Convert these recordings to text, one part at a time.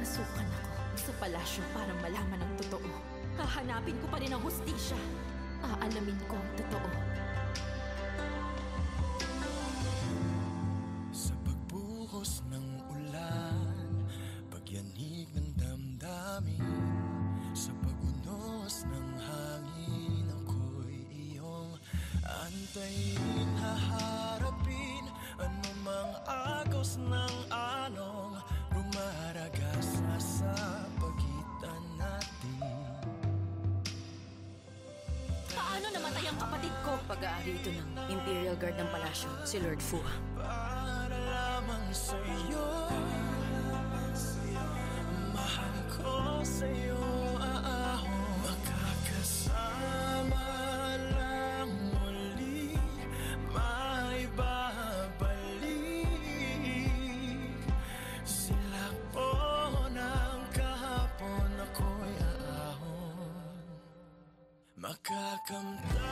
Papapasukan ako sa palasyo para malaman ang totoo. Hahanapin ko pa rin ang hustisya. Aalamin ko ang totoo. Sa pagbuhos ng ulan, pagyanig ng damdamin, sa pagunos ng hangin, ako'y iyong antayin, haharapin anumang agos ng anong rumaragas na sa pagitan natin. Paano namatay ang kapatid ko? Pag-aari ito ng Imperial Guard ng palasyo, si Lord Fu. Para lamang sa'yo, mahal ko sa'yo, makakasama lang muli, maibabalik. Sila po ng kahapon, ako'y aahon, makakamtan.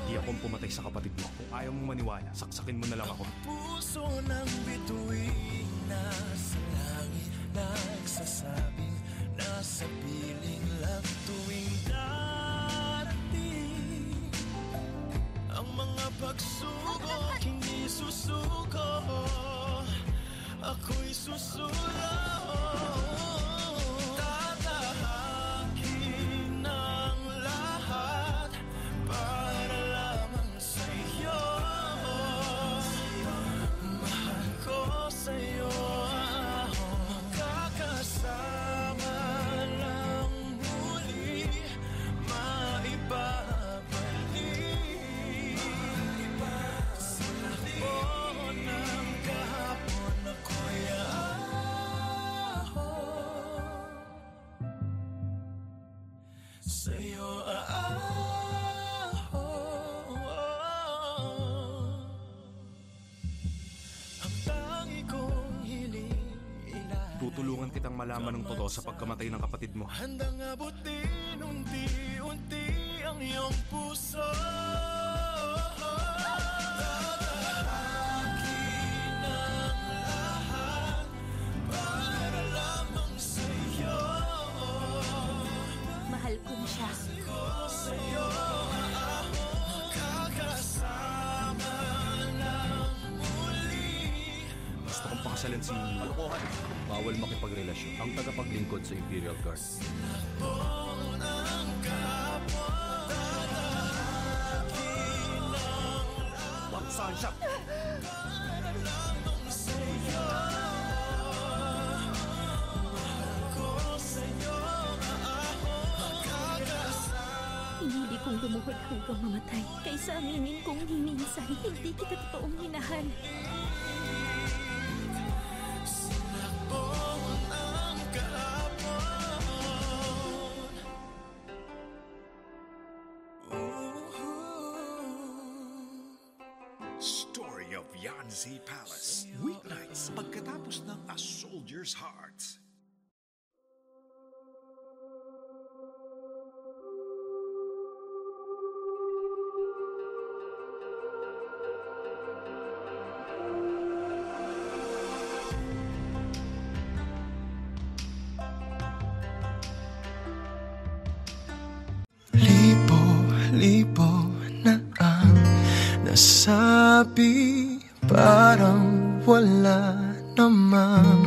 Hindi akong pumatay sa kapatid mo. Kung ayaw mong maniwala, saksakin mo na lang ako. Puso ng bituin nasa langit, nagsasabing nasa piling lang tuwing darating ang mga pagsubok, hindi susuko, ako'y susulong. Tatahakin ang lahat para lamang sa'yo. Mahal ko sa'yo, makakasama lang muli, maibabalik. Sila po ng kahapon, ako'y aahon, sa'yo aahon. Ang tangi kong hiling ilalim, Tutulungan kitang malaman ng totoo sa pagkamatay ng kapatid mo. handang abutin unti-unti ang iyong puso. Tatahakin ang lahat para lamang sa'yo. Mahal ko na siya. Ko sa'yo, makakasama lang muli. Gusto kong pakasalan si... Kalokohan. Bawal makipagrelasyon. Ang tagapaglingkod sa Imperial Guard. Saan siya? Pinili kong lumuhod hanggang mamatay kaysa aminin kong minsan hindi kita totoong minahal. Story of Yanzi Palace. Weeknights pagkatapos ng A Soldier's Heart. Libo na ang nasabi, parang wala namang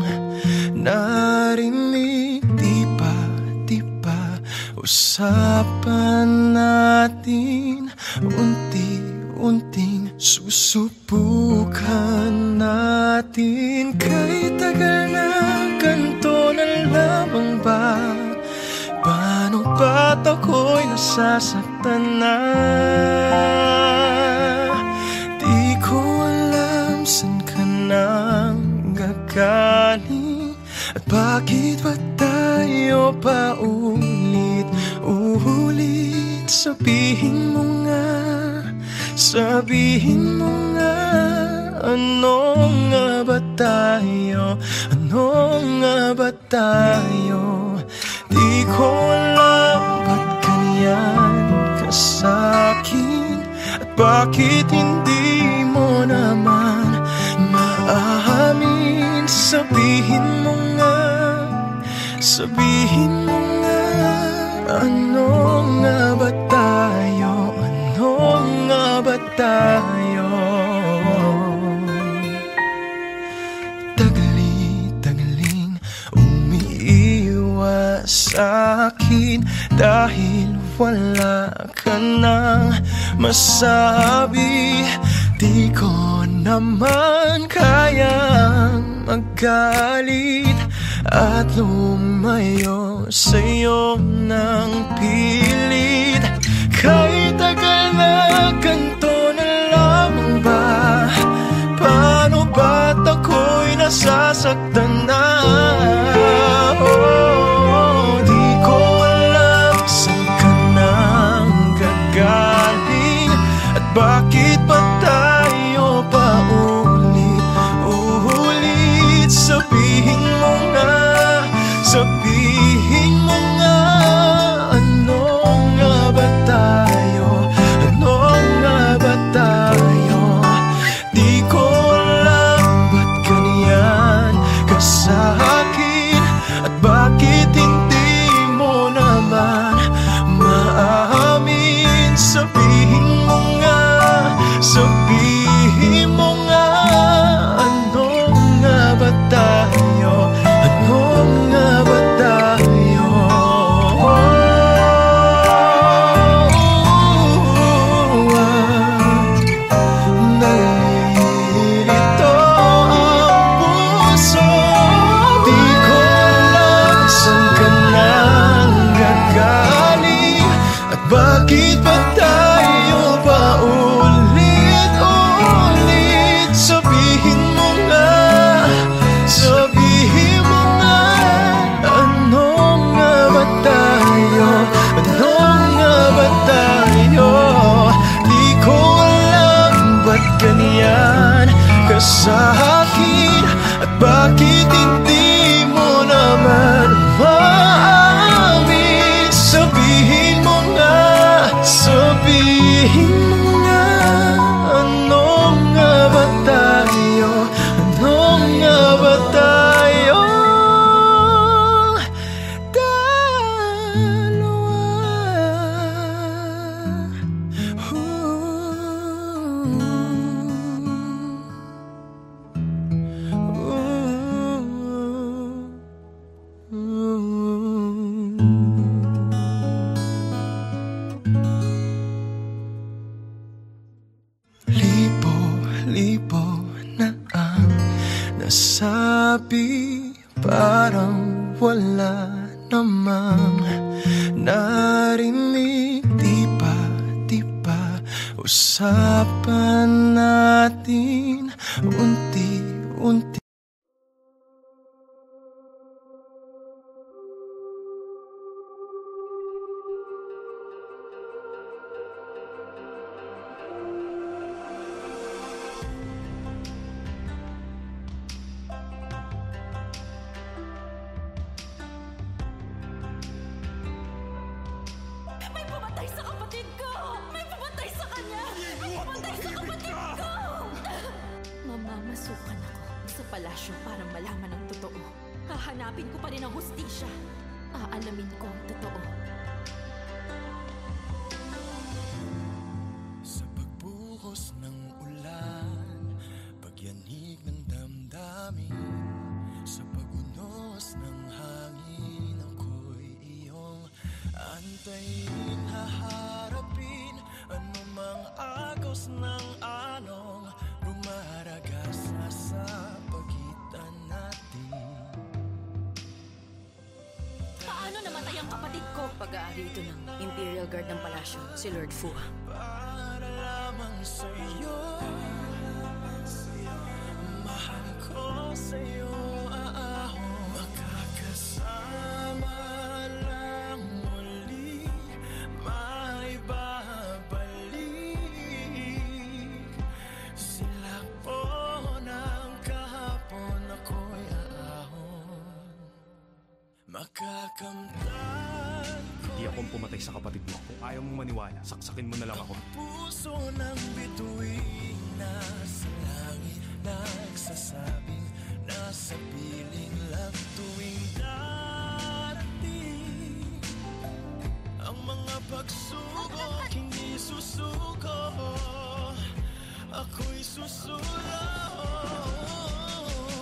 narinig. Di ba usapan natin, unti-unting susubukan natin. Kay tagal na ganito na lamang ba? Paano ba't ako'y nasasaktan na? Di ko alam saan ka nang gagaling, at bakit ba tayo paulit-ulit? Sabihin mo nga, ano nga ba tayo? Ano nga ba tayo? Di ko alam ba't ganyan ka sa'kin, at bakit hindi mo naman maamin? Sabihin mo nga, sabihin mo nga, ano nga ba tayo? Ano nga ba tayo? Tagli-tagling umiiwas sa'kin dahil wala ka nang masabi. Di ko naman kayang magalit at lumayo sa'yo ng pilit. Kahit tagal na ganito na lamang ba? Paano ba't ako'y nasasaktan na? Oh, di ko alam saan ka nang gagaling at bakit ba tayo paulit-ulit. Sabihin mo nga, sabihin mo nga, ano nga ba tayo? Ano nga ba tayo? Di ko alam ba't ganyan ka sa'kin at bakit hindi mo naman maamin. Sabihin mo nga, sabihin mo nga, ano nga ba tayo? Ano nga ba tayo? Nalilito ang puso. Di ko alam saan ka nang gagaling at bakit ba tayo paulit-ulit. Sabihin mo nga, sabihin mo nga, ano nga ba tayo? Ano nga ba tayo? Di ko alam ba't ganyan ka sa'kin at bakit hindi mo naman maamin. Sabihin mo nga, sabihin mo nga, ano nga ba tayo? Ano nga ba tayo? Libo na ang nasabi, parang wala namang narinig. Di ba usapan natin unti-unti? May pumatay sa kapatid ko! May pumatay sa kanya! May pumatay sa kapatid ko! Mamamasukan ako sa palasyo para malaman ang totoo. Hahanapin ko pa rin ang hustisya. Aalamin ko ang totoo. Sa pagbuhos ng ulan, pagyanig ng damdamin, sa pagunos ng hangin, ako'y iyong antayin, haharapin anumang agos ng anong rumaragas na sa pagitan natin. Paano namatay ang kapatid ko? Pag-aari ito ng Imperial Guard ng palasyo, si Lord Fu. Para lamang sa'yo, mahal ko sa'yo, makakasama lang muli, maibabalik. Sila po ng kahapon, ako'y aahon, makakamtan ko. Hindi ako pumatay sa kapatid mo. Kung ayaw mong maniwala, saksakin mo na lang ako. Puso ng bituin nasa langit, nagsasabing nasa piling lang tuwing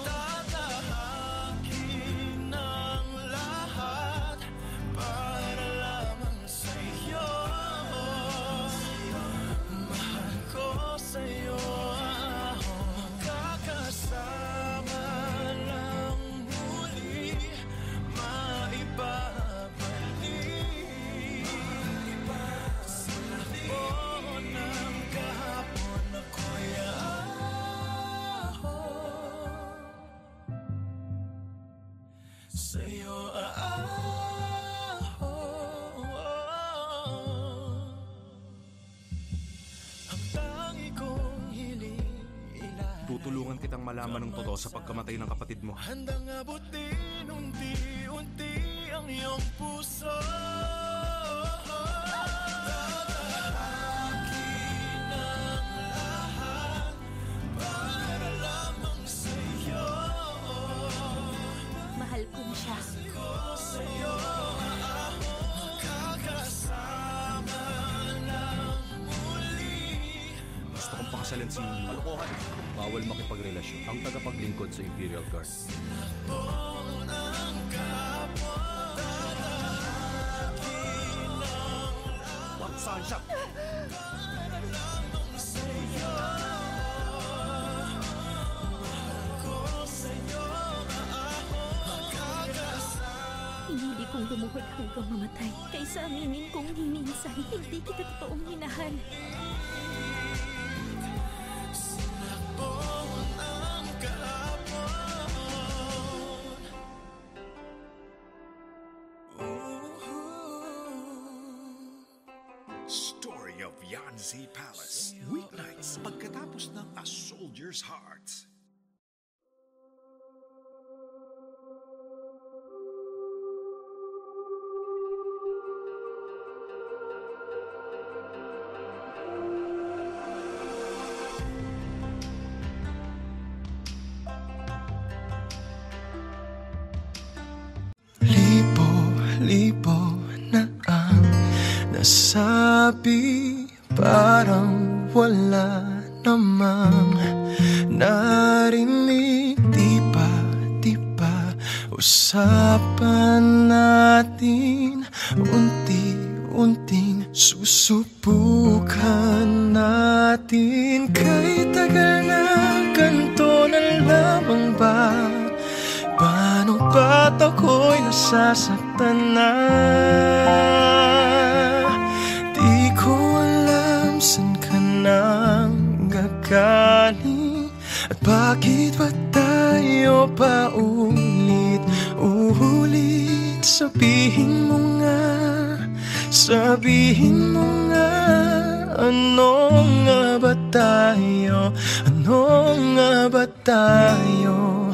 Tatahakin ang lahat para lamang sa'yo. Mahal ko sa'yo, magkakasama lang muli, maibabalik sa lakbo ng kahapon ako'y sa'yo ang tangi kong hiling ilan. Tutulungan kitang malaman ng totoo sa pagkamatay ng kapatid mo. Handang abutin unti-unti ang iyong puso. Tatahakin ang lahat para lamang sa'yo. Mahal ko siya. Sa'yo magkakasama ng muli. Gusto kong pakasalan si... Kalokohan! Bawal makipagrelasyon. Ang tagapaglingkod sa Imperial Guard. Saan siya? Pinili kong lumuhod hanggang mamatay kaysa aminin kong minsan hindi kita totoong minahal. Story of Yanzi Palace. Weeknights pagkatapos ng A Soldier's Heart. Libo na ang nasabi, parang wala namang narinig. Di ba usapan natin, unti-unting susubukan natin. Kay tagal na ganito na lamang ba? Paano ba't ako'y nasasaktan na? Di ko alam saan ka nang gagaling, at bakit ba tayo paulit-ulit? Sabihin mo nga, ano nga ba tayo? Ano nga ba tayo?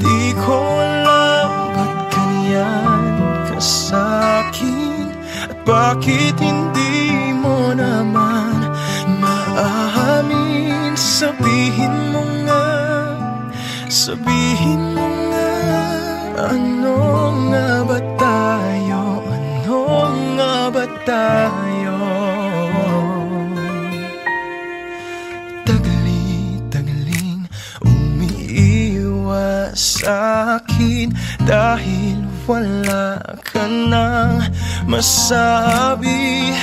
Di ko alam ba't ganyan ka sa'kin, at bakit hindi mo naman maamin. Sabihin mo nga, ano nga ba tayo? Ano nga ba tayo? Tagali-tagaling umiiwas sa'kin dahil wala ka nang masabi.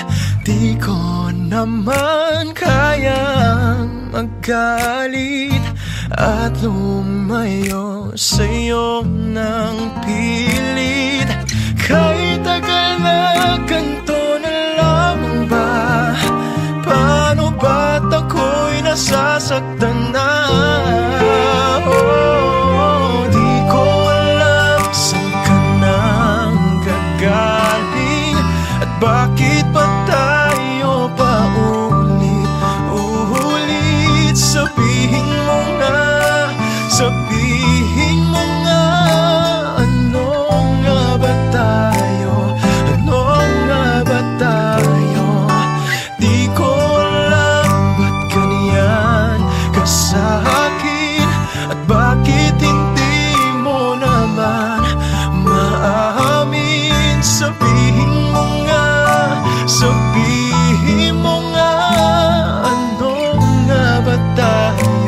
Di ko naman kayang magalit at lumayo sa'yo ng pilit. Kahit tagal na ganito na lamang ba? Paano ba't ako'y nasasaktan na? Di ko alam saan ka nang gagaling, at bakit ba tayo paulit-ulit? Sabihin mo nga, ano nga ba tayo? Ano nga ba tayo? Di ko alam ba't ganyan ka sa'kin, at bakit hindi mo naman maamin. Sabihin mo nga, ano nga ba tayo?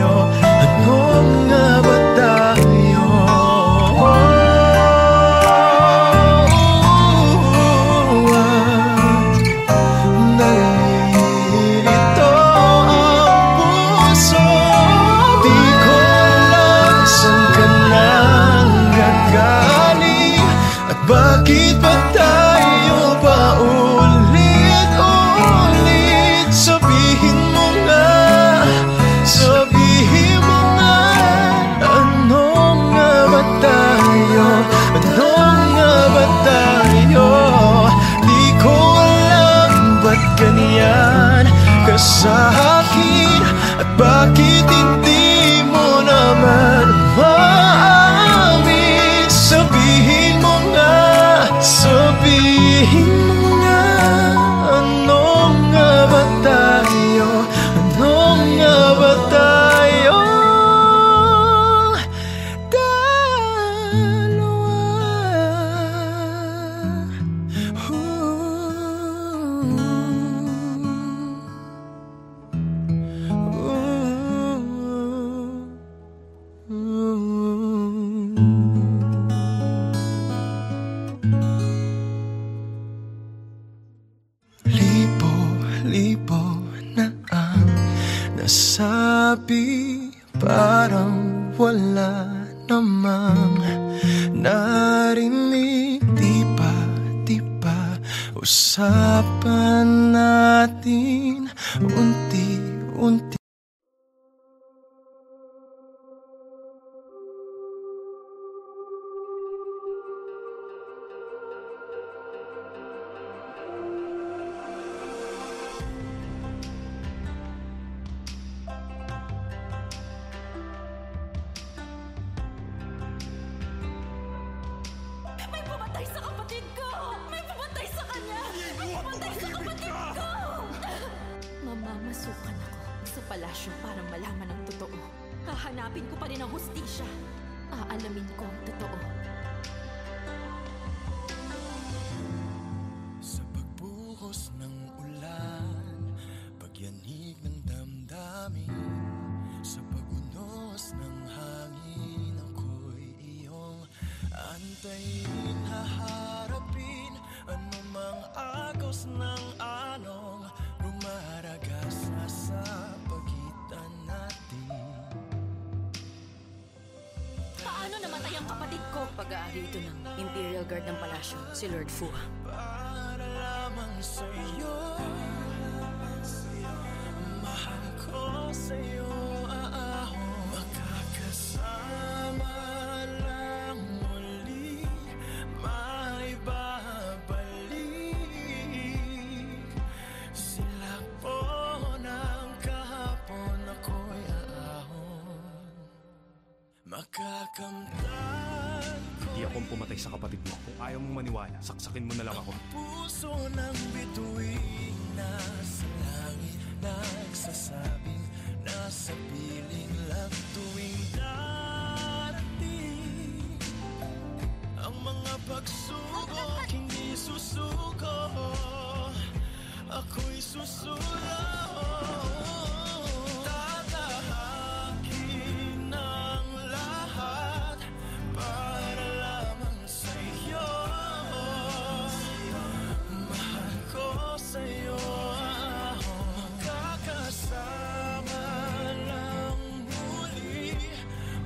parang wala namang narinig. Di ba usapan natin unti-unti. May pumatay sa kapatid ko! May pumatay sa kanya! May pumatay sa kapatid ko! Mamamasukan ako sa palasyo para malaman ang totoo. Hahanapin ko pa rin ang hustisya. Aalamin ko ang totoo. Sa pagbuhos ng ulan, pagyanig ng damdamin, sa pagunos ng hangin, ako'y iyong antayin, haharapin anumang agos ng anong rumaragas na sa pagitan natin. Paano namatay ang kapatid ko? Pag-aari ito ng Imperial Guard ng palasyo, si Lord Fu. Para lamang sa'yo, mahal ko sa'yo, makakasama lang muli, maibabalik. Sila po ng kahapon, ako'y aahon, makakamtan ko. Hindi akong pumatay sa kapatid mo. Kung ayaw mong maniwala, saksakin mo na lang ako. Puso ng bituin, nasa langit, nagsasabing nasa piling lang tuwing darating ang mga pagsubok, hindi susuko, ako'y susulong. Tatahakin ang lahat para lamang sa'yo, mahal ko sa'yo, makakasama lang muli,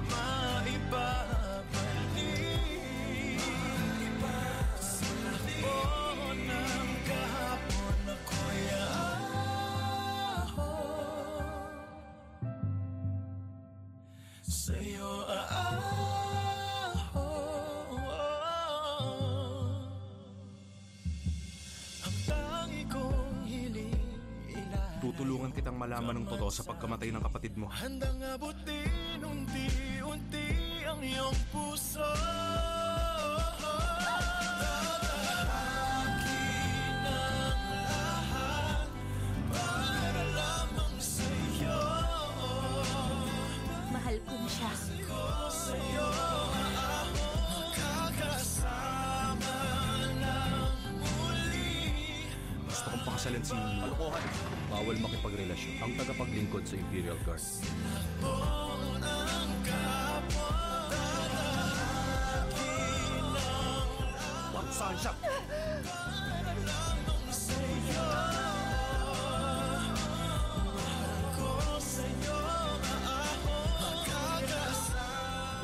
maibabalik. Sila po ng kahapon, ako'y aahon, sa'yo aahon. Ang tangi kong hiling, Tutulungan kitang malaman ng totoo sa pagkamatay ng kapatid mo. handang abutin unti-unti ang iyong puso. Tatahakin ang lahat para lamang sa'yo, Mahal ko na siya. sa'yo makakasama ng muli. Gusto kong pakasalan si Kalokohan. Bawal makipagrelasyon. Ang tagapaglingkod sa Imperial Guard. What? Saan siya?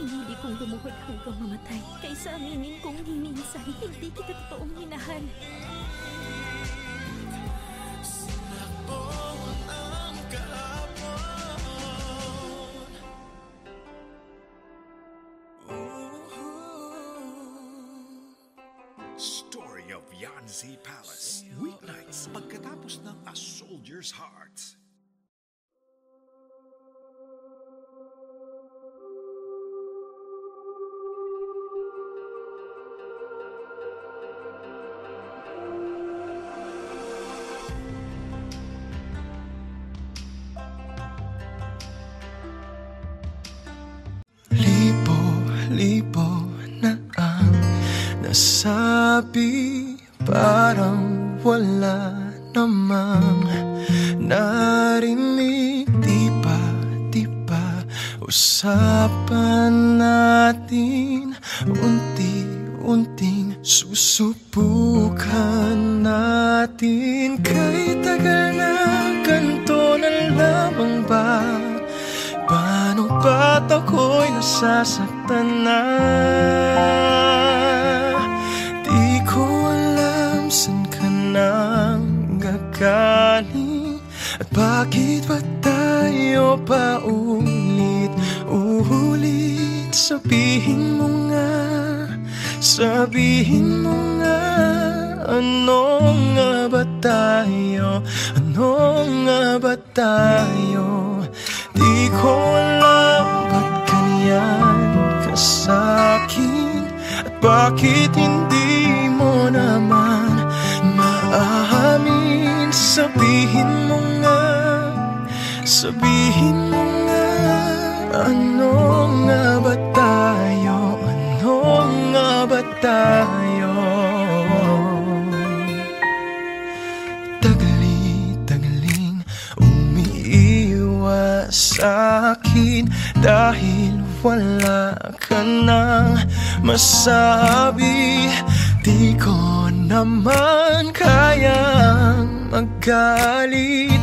Pinili kong lumuhod hanggang mamatay kaysa aminin kong ni minsan hindi kita totoong minahal. Story of Yanzi Palace. Weeknights pagkatapos ng A Soldier's Heart. Libo na ang nasabi, parang wala namang narinig. Di ba usapan natin unti-unting susubukan natin. Kay tagal na ganito na lamang ba? Paano ba't ako'y nasasaktan na? Di ko alam saan ka nang gagaling, at bakit ba tayo paulit-ulit? Sabihin mo nga, sabihin mo nga, ano nga ba tayo? Ano nga ba tayo? Di ko alam ba't ganyan ka sa'kin, at bakit hindi mo naman maamin? Sabihin mo nga, sabihin mo nga, ano nga ba tayo? Ano nga ba tayo? Tagali-tagaling umiiwas sa'kin dahil wala ka nang masabi. Di ko naman kayang magalit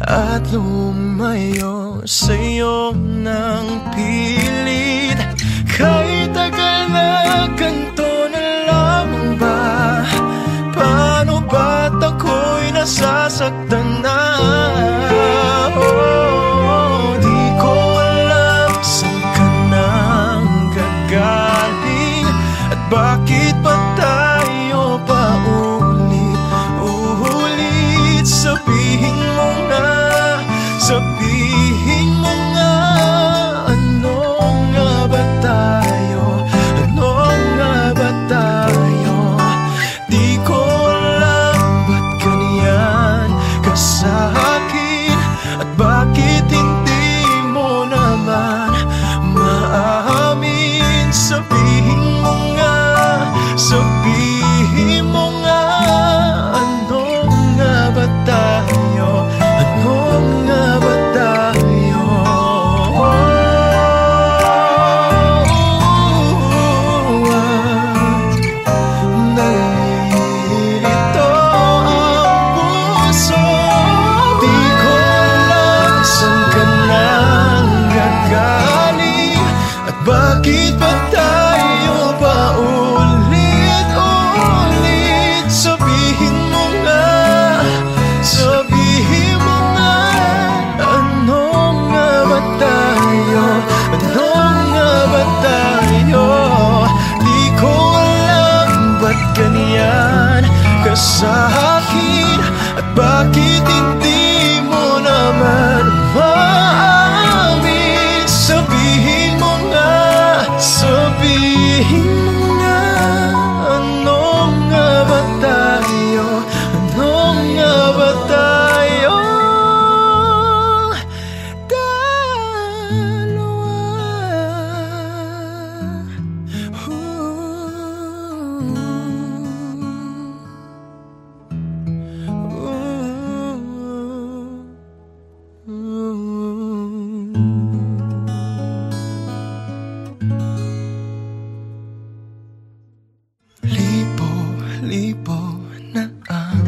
at lumayo sa'yo ng pilit. Kahit tagal na ganito na lamang ba? Paano ba't ako'y nasasaktan na? Oh, di ko alam saan ka nang gagaling, at bakit ba tayo paulit-ulit? Sabihin mo nga, sabihin mo nga, ano nga ba tayo? Ano nga ba tayo? Di ko alam ba't ganyan ka sa'kin, at bakit hindi mo naman maamin? Sabihin mo nga, sabihin mo nga, ano nga ba tayo? Ano nga ba tayo? Nalilito ang puso. Di ko alam saan ka nang gagaling, at bakit ba tayo paulit-ulit? Sabihin mo nga, sabihin mo nga, ano nga ba tayo? Ano nga ba tayo? Di ko alam ba't ganyan ka sa'kin, at bakit hindi mo naman maamin? Sabihin mo nga, sabihin mo nga, ano nga ba tayo? Ano nga ba tayo? Libo na ang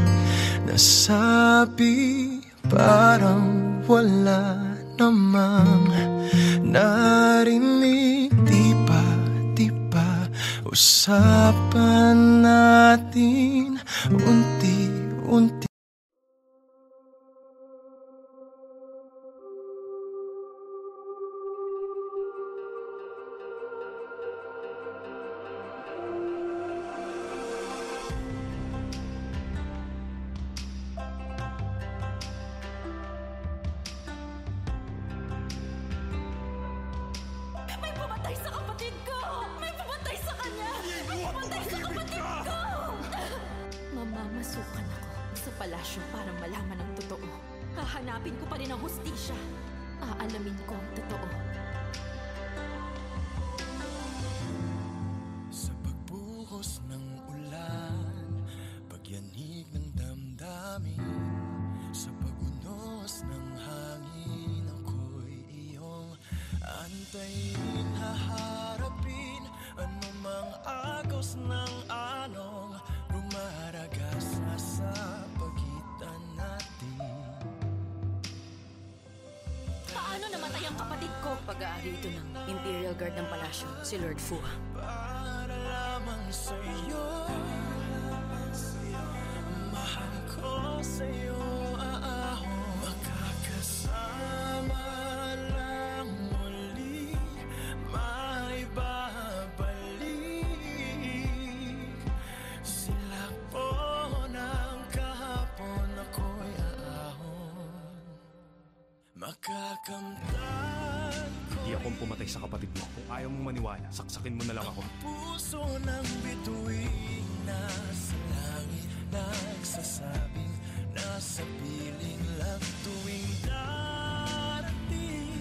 nasabi, parang wala namang narinig. Di ba usapan natin unti-unti? May pumatay sa kapatid ko! May pumatay sa kanya! May pumatay sa kapatid ko! Mamamasukan ako sa palasyo para malaman ang totoo. Hahanapin ko pa rin ang hustisya. Aalamin ko ang totoo. Sa pagbuhos ng ulan, pagyanig ng damdamin, sa pagunos ng hangin, ako'y iyong antayin, haharapin anumang agos ng along rumaragas na sa pagitan natin. Paano namatay ang kapatid ko. Pag-aari ito ng Imperial Guard ng palasyo, si Lord Fu. Para lamang sa'yo, mahal ko sa'yo aahon. Makakasama lang muli, maibabalik. Sila po ng kahapon, ako'y aahon. Makakamtan Hindi akong pumatay sa kapatid mo. Kung ayaw mong maniwala, saksakin mo na lang ako. puso ng bituin, nasa langit nagsasabing, nasa piling lang tuwing darating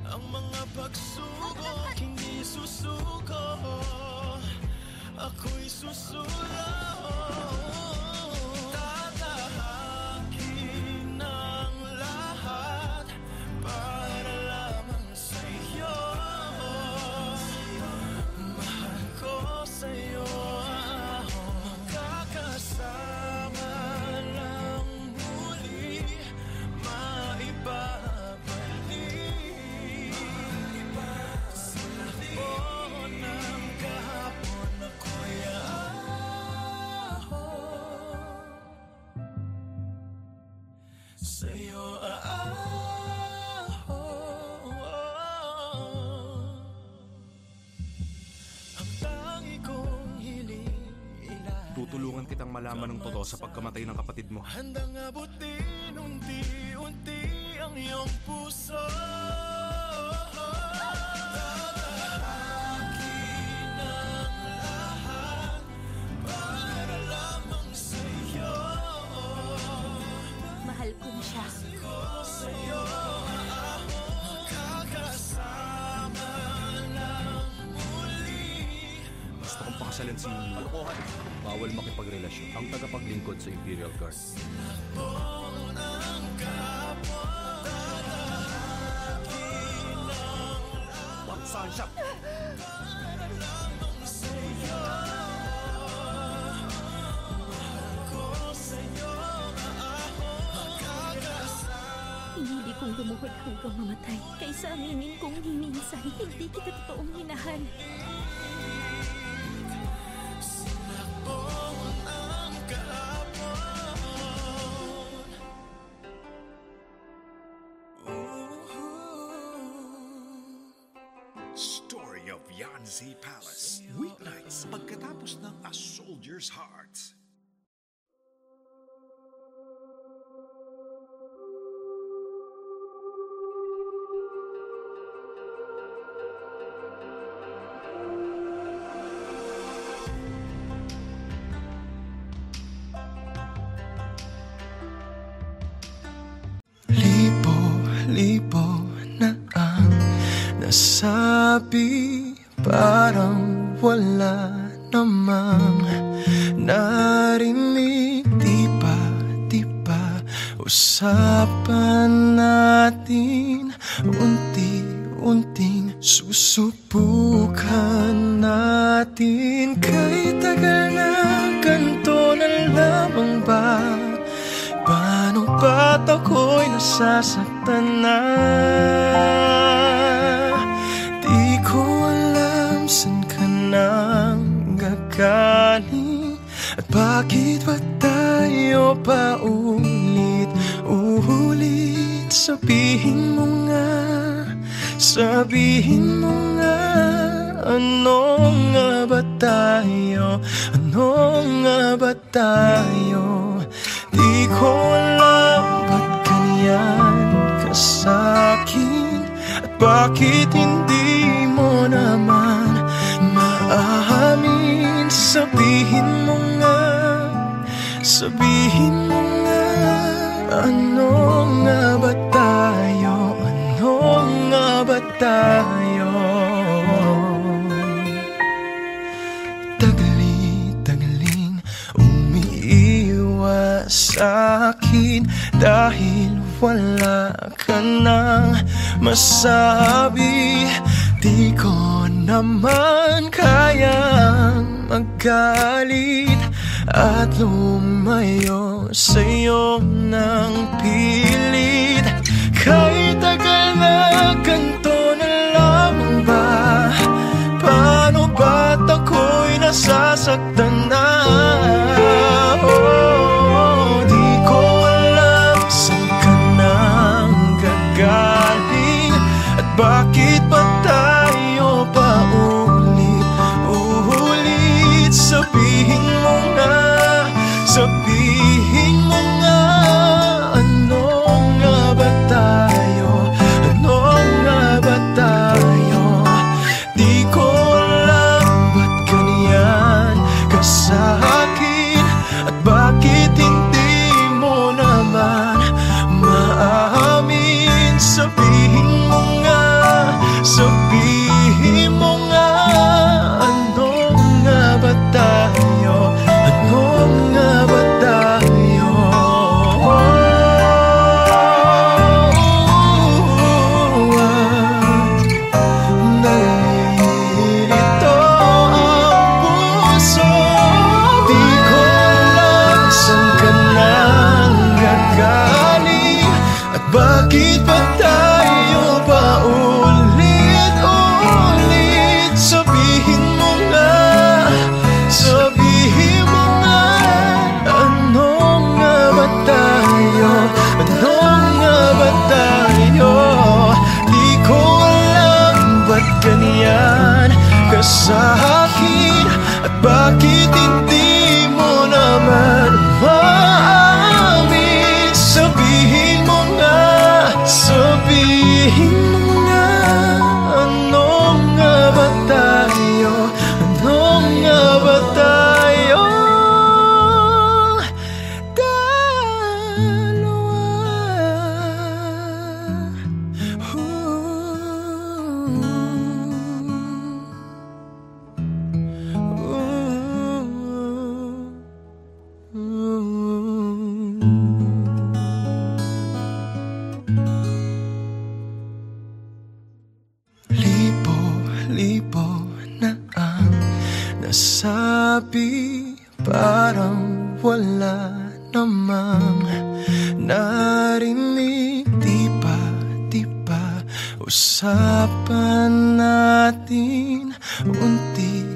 ang mga pagsubok, hindi susuko, ako'y susulong. Tatahakin ang lahat para lamang sa'yo. Mahal ko sa'yo ahon. Makakasama lang muli, maibabalik. Sila po ng kahapon, ako'y ahon. Sa'yo ahon. Ang tangi kong hiling ilalim, Tutulungan kitang malaman ng totoo sa pagkamatay ng kapatid mo. handang abutin unti-unti ang iyong puso. Tatahakin ang lahat para lamang sa'yo. Mahal ko na siya. Ko sa'yo makakasama lang muli. Gusto kong pakasalan si Kalokohan. Bawal makipagrelasyon. Ang tagapaglingkod sa Imperial Guard. Saan siya? Pinili kong lumuhod hanggang mamatay kaysa aminin kong minsan hindi kita totoong minahal. Story of Yanzi Palace. Weeknights, pagkatapos ng A Soldier's Heart. Libo na ang nasabi, parang wala namang narinig. Di ba usapan natin, unti-unting susubukan natin. Kay tagal na ganito na lamang ba? Paano ba't ako'y nasasaktan na? Di ko alam saan ka nang gagaling, at bakit ba tayo paulit-ulit? Sabihin mo nga, ano nga ba tayo? Ano nga ba tayo? Di ko alam ba't ganyan ka sa'kin, at bakit hindi mo naman maamin? Sabihin mo nga, ano nga ba tayo? Ano nga ba tayo? Tagli-tagling umiiwas sa'kin dahil wala ka nang masabi. Di ko naman kayang magalit at lumayo sa'yo ng pilit. Kahit tagal na ganito na lamang ba? Paano ba't ako'y nasasaktan na? Di ko alam saan ka nang gagaling at bakit ba tayo paulit-ulit? Sabihin mo nga, sabihin mo nga, ano nga ba tayo? Ano nga ba tayo? Di ko alam ba't ganyan ka sa'kin at bakit hindi mo naman maamin. Sabihin mo nga, sabihin mo nga, ano nga ba tayo? Ano nga ba tayo? Nalilito ang puso. Di ko alam saan ka nang gagaling at bakit ba tayo paulit-ulit? Sabihin mo nga, sabihin mo nga, ano nga ba tayo? Ano nga ba tayo? Di ko alam ba't ganyan ka sa'kin at bakit hindi mo naman maamin. Sabihin mo nga, sabihin mo nga, ano nga ba tayo? Ano nga ba tayo? Libo na ang nasabi, parang wala namang narinig. Di ba usapan natin unti